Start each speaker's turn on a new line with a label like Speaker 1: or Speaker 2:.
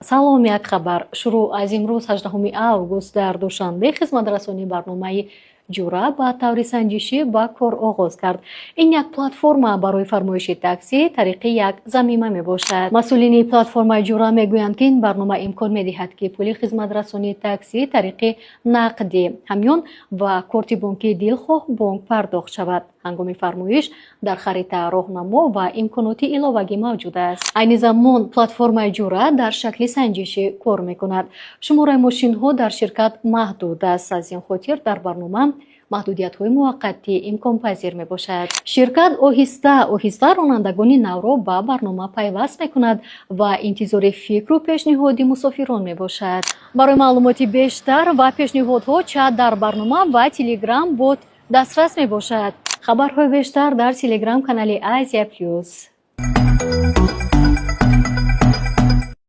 Speaker 1: салом, як хабар. Шуруъ аз имрӯз 18 август дар душанбе хизматрасонии барномаи Jura ба таври санҷишӣ ба кор огоз кард. Ин як платформа барои фармоиши такси тариқи як замима мебошад. Масъулини платформаи Jura мегӯянд ки ин барнома имкон медиҳад ки пули хизматрасонии такси тариқи нақдӣ, ҳамён ва корти бонкии дилхоҳ бонк пардохт шавад. ҳангоми фармоиш дар харита роҳнамо ва имконоти иловагӣ мавҷуд аст. Айни замон платформаи Jura дар шакли санҷишӣ кор мекунад. Шумораи мошинҳо дар ширкат маҳдуд аст. Аз ин хотир дар барнома маҳдудиятҳои муваққатӣ имконпазир мебошад. Ширкат оҳиста ронандагони навро ба барнома пайваст мекунад ва интизори фикру пешниҳоди мусофирон мебошад. Барои маълумоти бештар ва пешниҳодҳо чат дар барнома ва Telegram бот дастрас мебошад. хабарҳои бештар дар Telegram канали Asia-Plus.